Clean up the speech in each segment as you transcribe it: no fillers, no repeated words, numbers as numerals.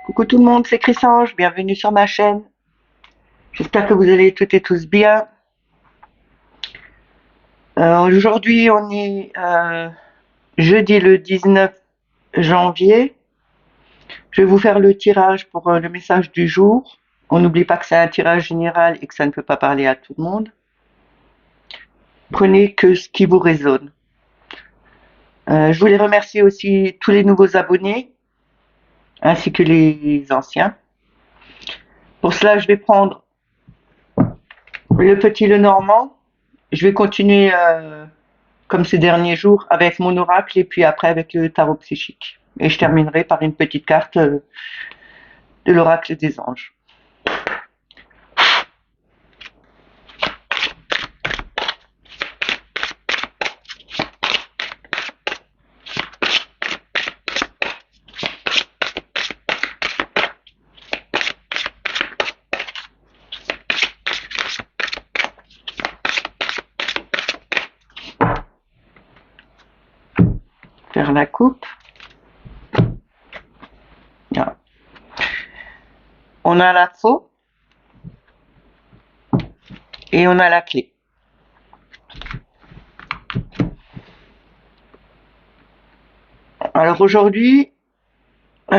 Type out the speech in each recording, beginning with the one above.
Coucou tout le monde, c'est Chrysange, bienvenue sur ma chaîne. J'espère que vous allez toutes et tous bien. Aujourd'hui, on est jeudi le 19 janvier. Je vais vous faire le tirage pour le message du jour. On n'oublie pas que c'est un tirage général et que ça ne peut pas parler à tout le monde. Prenez que ce qui vous résonne. Je voulais remercier aussi tous les nouveaux abonnés, ainsi que les anciens. Pour cela, je vais prendre le petit Lenormand. Je vais continuer comme ces derniers jours avec mon oracle et puis après avec le tarot psychique. Et je terminerai par une petite carte de l'oracle des anges. Faire la coupe. Voilà. On a la faux et on a la clé. Alors aujourd'hui, c'est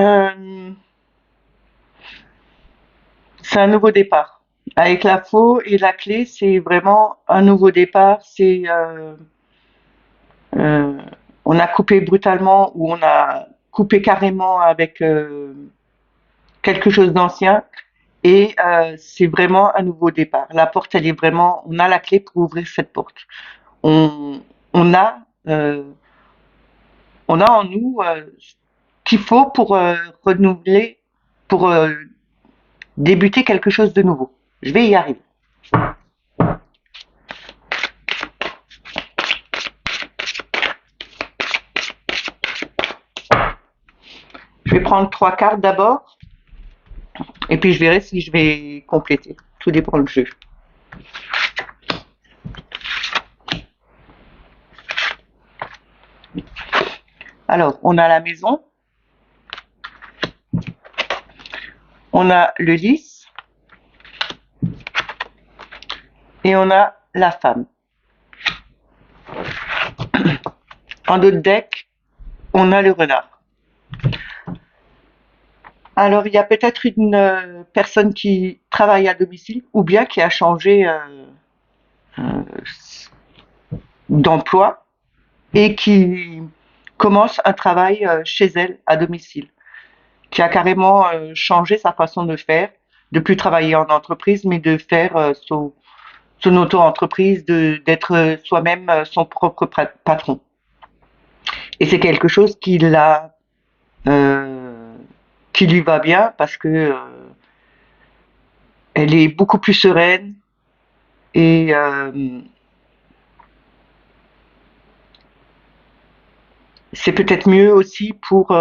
un nouveau départ. Avec la faux et la clé, c'est vraiment un nouveau départ. C'est euh, on a coupé brutalement ou on a coupé carrément avec quelque chose d'ancien et c'est vraiment un nouveau départ. La porte, elle est vraiment, on a la clé pour ouvrir cette porte. On, on a, euh, on a en nous ce qu'il faut pour renouveler, pour débuter quelque chose de nouveau. Je vais y arriver. Je vais prendre 3 cartes d'abord et puis je verrai si je vais compléter. Tout dépend du jeu. Alors, on a la maison, on a le lys et on a la femme. En d'autres decks, on a le renard. Alors, il y a peut-être une personne qui travaille à domicile ou bien qui a changé euh, d'emploi et qui commence un travail chez elle à domicile, qui a carrément changé sa façon de faire, de plus travailler en entreprise, mais de faire son auto-entreprise, d'être soi-même son propre patron. Et c'est quelque chose euh, qui lui va bien parce que elle est beaucoup plus sereine et c'est peut-être mieux aussi pour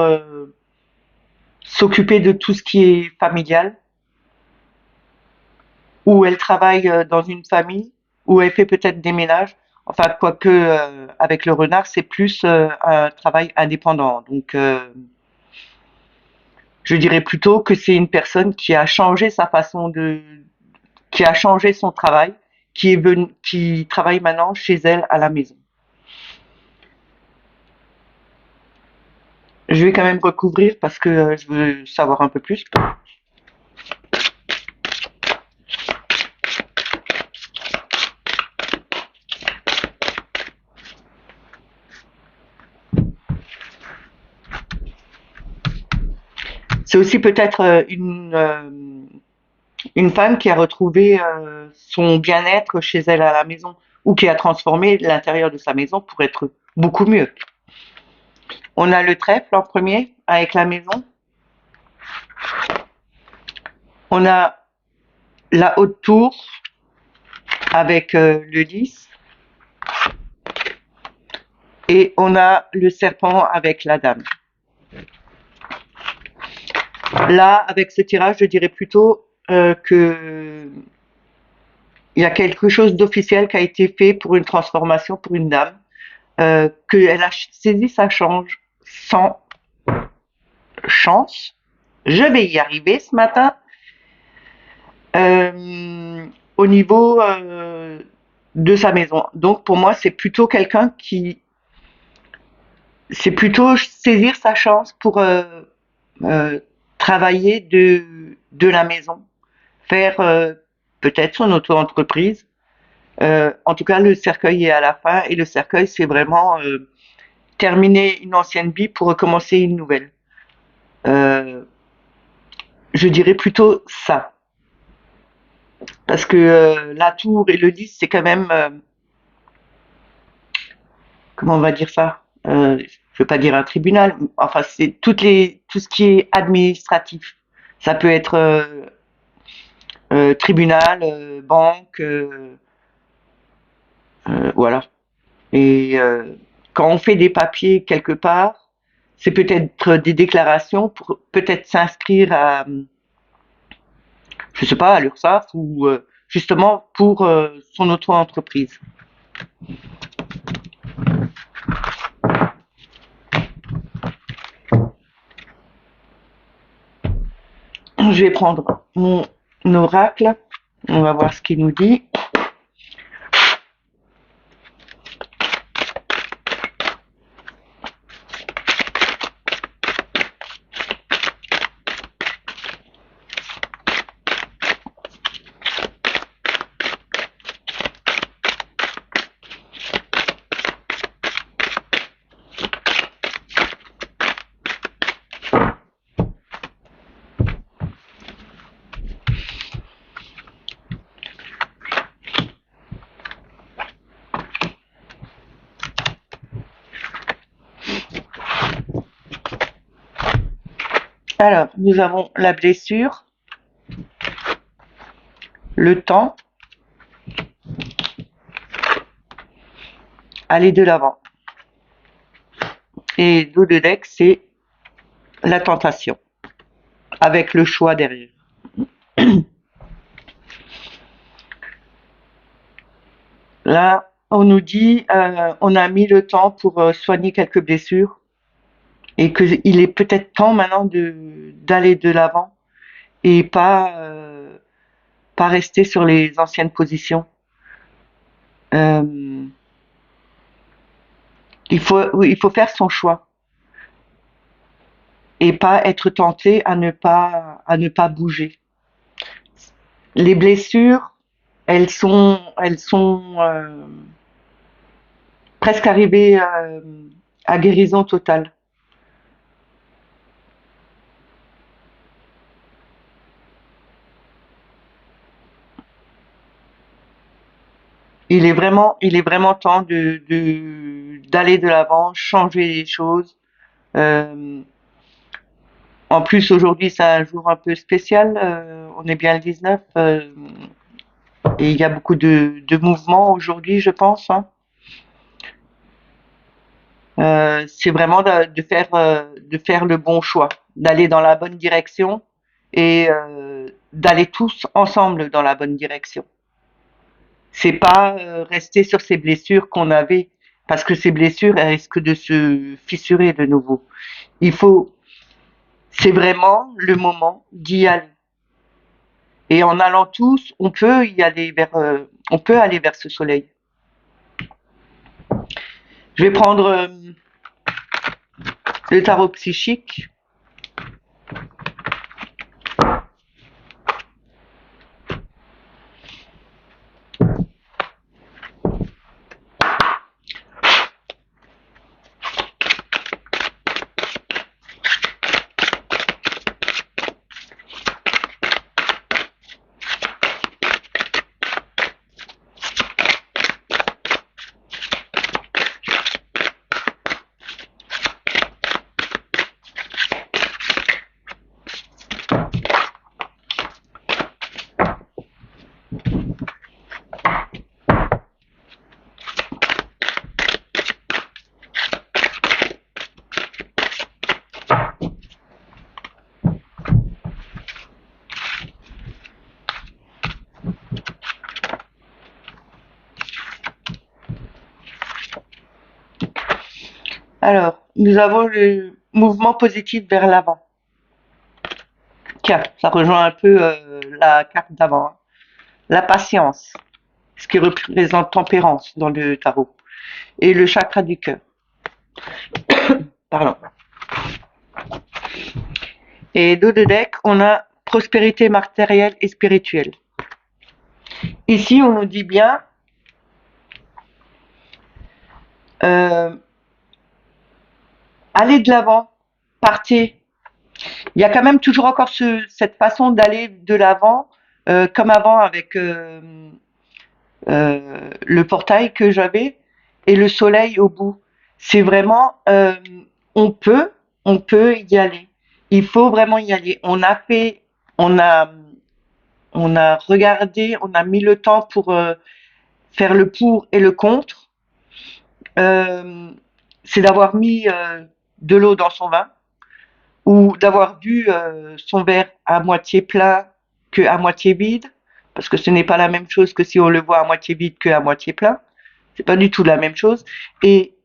s'occuper de tout ce qui est familial, où elle travaille dans une famille, où elle fait peut-être des ménages. Enfin, quoique avec le renard, c'est plus un travail indépendant. Donc, je dirais plutôt que c'est une personne qui a changé sa façon qui a changé son travail, qui travaille maintenant chez elle à la maison. Je vais quand même recouvrir parce que je veux savoir un peu plus. C'est aussi peut-être une femme qui a retrouvé son bien-être chez elle à la maison ou qui a transformé l'intérieur de sa maison pour être beaucoup mieux. On a le trèfle en premier avec la maison. On a la haute tour avec le lys. Et on a le serpent avec la dame. Là, avec ce tirage, je dirais plutôt que il y a quelque chose d'officiel qui a été fait pour une transformation pour une dame, qu'elle a saisi sa chance sans chance Je vais y arriver ce matin. euh, Au niveau de sa maison. Donc pour moi, c'est plutôt saisir sa chance pour euh, travailler de la maison, faire peut-être son auto-entreprise. En tout cas, le cercueil est à la fin et le cercueil, c'est vraiment terminer une ancienne vie pour recommencer une nouvelle. Euh, je dirais plutôt ça. Parce que la tour et le 10, c'est quand même, comment on va dire ça? Je veux pas dire un tribunal, enfin c'est tout ce qui est administratif. Ça peut être tribunal, banque, voilà. Et quand on fait des papiers quelque part, c'est peut-être des déclarations pour peut-être s'inscrire à, je sais pas, à l'URSSAF ou justement pour son auto-entreprise. Je vais prendre mon oracle. On va voir ce qu'il nous dit. Alors, nous avons la blessure, le temps, aller de l'avant. Et l'eau de deck, c'est la tentation, avec le choix derrière. Là, on nous dit, on a mis le temps pour soigner quelques blessures et qu'il est peut-être temps maintenant d'aller de l'avant et pas rester sur les anciennes positions. Euh, il faut faire son choix et pas être tenté à ne pas bouger. Les blessures, elles sont presque arrivées à guérison totale. Il est vraiment temps d'aller de l'avant, changer les choses. Euh, En plus, aujourd'hui, c'est un jour un peu spécial. On est bien le 19 et il y a beaucoup de mouvements aujourd'hui, je pense. Hein. C'est vraiment de faire le bon choix, d'aller dans la bonne direction et d'aller tous ensemble dans la bonne direction. C'est pas rester sur ces blessures qu'on avait, parce que ces blessures, elles risquent de se fissurer de nouveau. Il faut, c'est vraiment le moment d'y aller. Et en allant tous, on peut aller vers ce soleil. Je vais prendre le tarot psychique. Alors, nous avons le mouvement positif vers l'avant. Tiens, ça rejoint un peu la carte d'avant, hein. La patience, ce qui représente tempérance dans le tarot. Et le chakra du cœur. Pardon. Et dos de deck, on a prospérité matérielle et spirituelle. Ici, on nous dit bien allez de l'avant, partez. Il y a quand même toujours encore cette façon d'aller de l'avant, comme avant avec le portail que j'avais et le soleil au bout. C'est vraiment, on peut, on peut y aller. Il faut vraiment y aller. On a, on a regardé, on a mis le temps pour faire le pour et le contre. C'est d'avoir mis de l'eau dans son vin ou d'avoir vu son verre à moitié plein que à moitié vide, parce que ce n'est pas la même chose que si on le voit à moitié vide que à moitié plein. C'est pas du tout la même chose. Et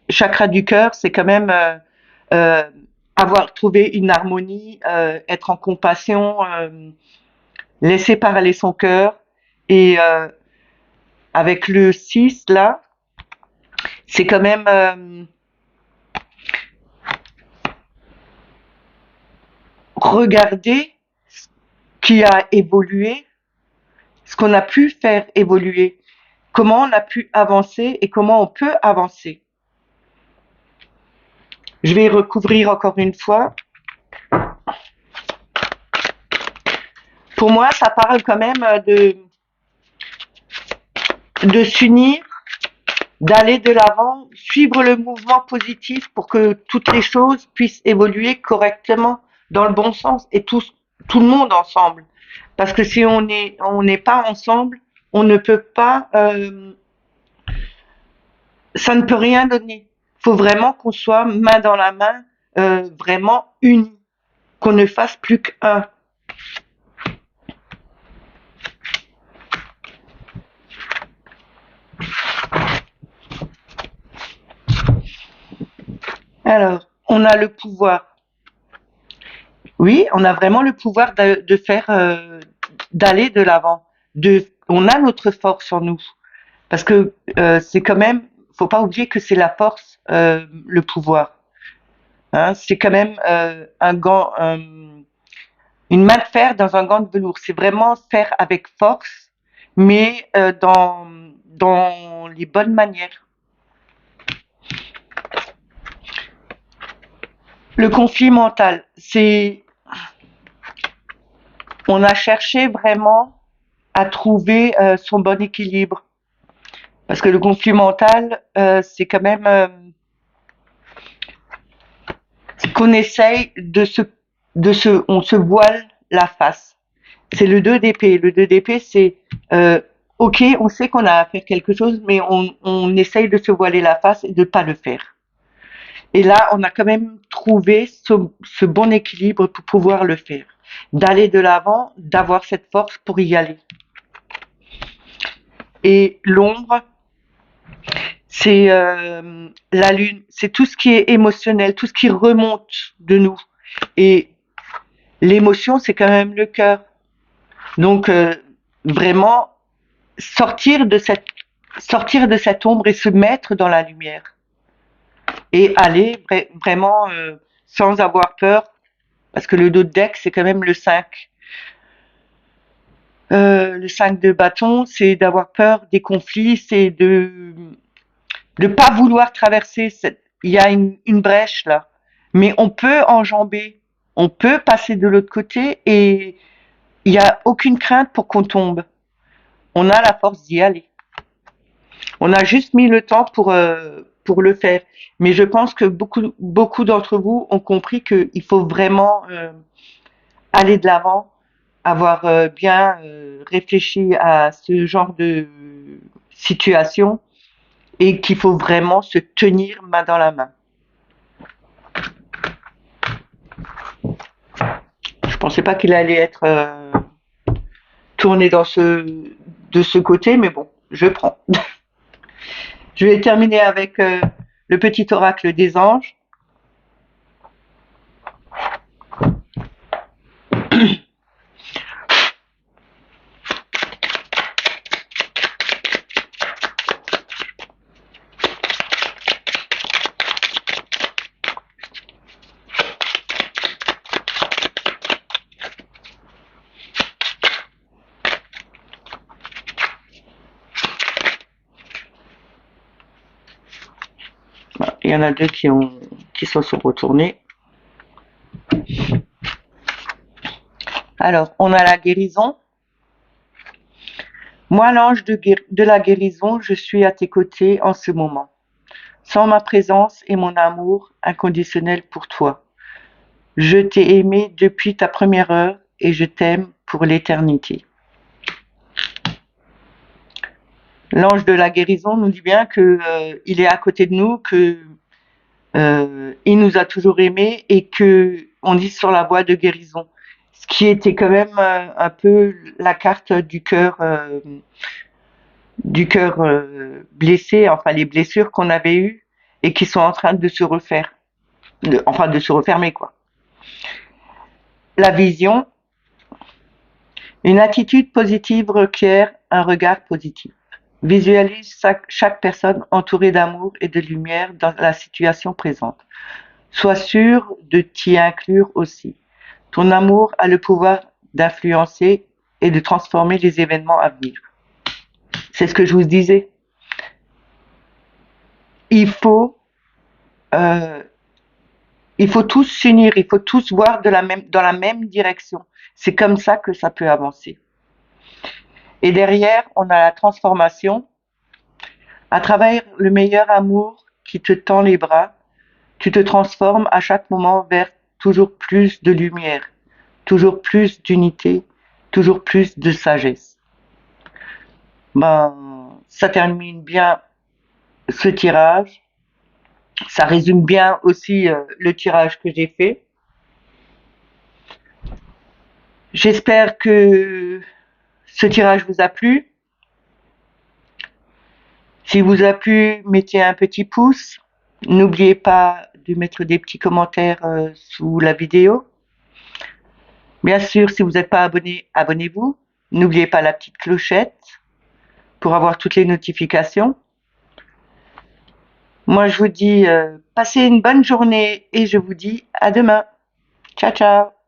chakra du cœur, c'est quand même euh, avoir trouvé une harmonie, être en compassion, laisser parler son cœur. Et avec le 6 là, c'est quand même regarder ce qui a évolué, ce qu'on a pu faire évoluer, comment on a pu avancer et comment on peut avancer. Je vais recouvrir encore une fois. Pour moi, ça parle quand même de s'unir, d'aller de l'avant, suivre le mouvement positif pour que toutes les choses puissent évoluer correctement dans le bon sens et tout le monde ensemble. Parce que si on n'est pas ensemble, on ne peut pas, ça ne peut rien donner. Il faut vraiment qu'on soit main dans la main, vraiment unis, qu'on ne fasse plus qu'un. Alors, on a le pouvoir. Oui, on a vraiment le pouvoir de faire, d'aller de l'avant. On a notre force en nous, parce que c'est quand même, faut pas oublier que c'est la force, le pouvoir. Hein, c'est quand même un gant, une main de fer dans un gant de velours. C'est vraiment faire avec force, mais dans les bonnes manières. Le conflit mental, on a cherché vraiment à trouver son bon équilibre. Parce que le conflit mental, c'est quand même qu'on essaye on se voile la face. C'est le 2 d'épée. Le 2 d'épée, c'est ok, on sait qu'on a à faire quelque chose, mais on essaye de se voiler la face et de pas le faire. Et là, on a quand même trouvé ce bon équilibre pour pouvoir le faire. D'aller de l'avant, d'avoir cette force pour y aller. Et l'ombre, c'est la lune, c'est tout ce qui est émotionnel, tout ce qui remonte de nous. Et l'émotion, c'est quand même le cœur. Donc vraiment sortir de cette ombre et se mettre dans la lumière et aller vraiment sans avoir peur, parce que le dos de deck, c'est quand même le 5. Le 5 de bâton, c'est d'avoir peur des conflits, c'est de pas vouloir traverser il y a une brèche là, mais on peut enjamber, on peut passer de l'autre côté et il n'y a aucune crainte pour qu'on tombe. On a la force d'y aller. On a juste mis le temps pour le faire. Mais je pense que beaucoup d'entre vous ont compris qu'il faut vraiment aller de l'avant, avoir bien réfléchi à ce genre de situation et qu'il faut vraiment se tenir main dans la main. Je pensais pas qu'il allait être tourné de ce côté, mais bon, je prends. Je vais terminer avec le petit oracle des anges. Il y en a deux qui se sont retournés. Alors, on a la guérison. Moi, l'ange de la guérison, je suis à tes côtés en ce moment. Sans ma présence et mon amour inconditionnel pour toi. Je t'ai aimé depuis ta première heure et je t'aime pour l'éternité. L'ange de la guérison nous dit bien que il est à côté de nous, que il nous a toujours aimés et que on est sur la voie de guérison. Ce qui était quand même un peu la carte du cœur blessé, enfin les blessures qu'on avait eues et qui sont en train de se refaire, enfin de se refermer quoi. La vision, une attitude positive requiert un regard positif. Visualise chaque personne entourée d'amour et de lumière dans la situation présente. Sois sûr de t'y inclure aussi. Ton amour a le pouvoir d'influencer et de transformer les événements à venir. C'est ce que je vous disais. Il faut, euh, il faut tous s'unir, il faut tous voir dans la même direction. C'est comme ça que ça peut avancer. Et derrière, on a la transformation. À travers le meilleur amour qui te tend les bras, tu te transformes à chaque moment vers toujours plus de lumière, toujours plus d'unité, toujours plus de sagesse. Ben, ça termine bien ce tirage. Ça résume bien aussi le tirage que j'ai fait. J'espère que ce tirage vous a plu. S'il vous a plu, mettez un petit pouce. N'oubliez pas de mettre des petits commentaires sous la vidéo. Bien sûr, si vous n'êtes pas abonné, abonnez-vous. N'oubliez pas la petite clochette pour avoir toutes les notifications. Moi, je vous dis passez une bonne journée et je vous dis à demain. Ciao, ciao.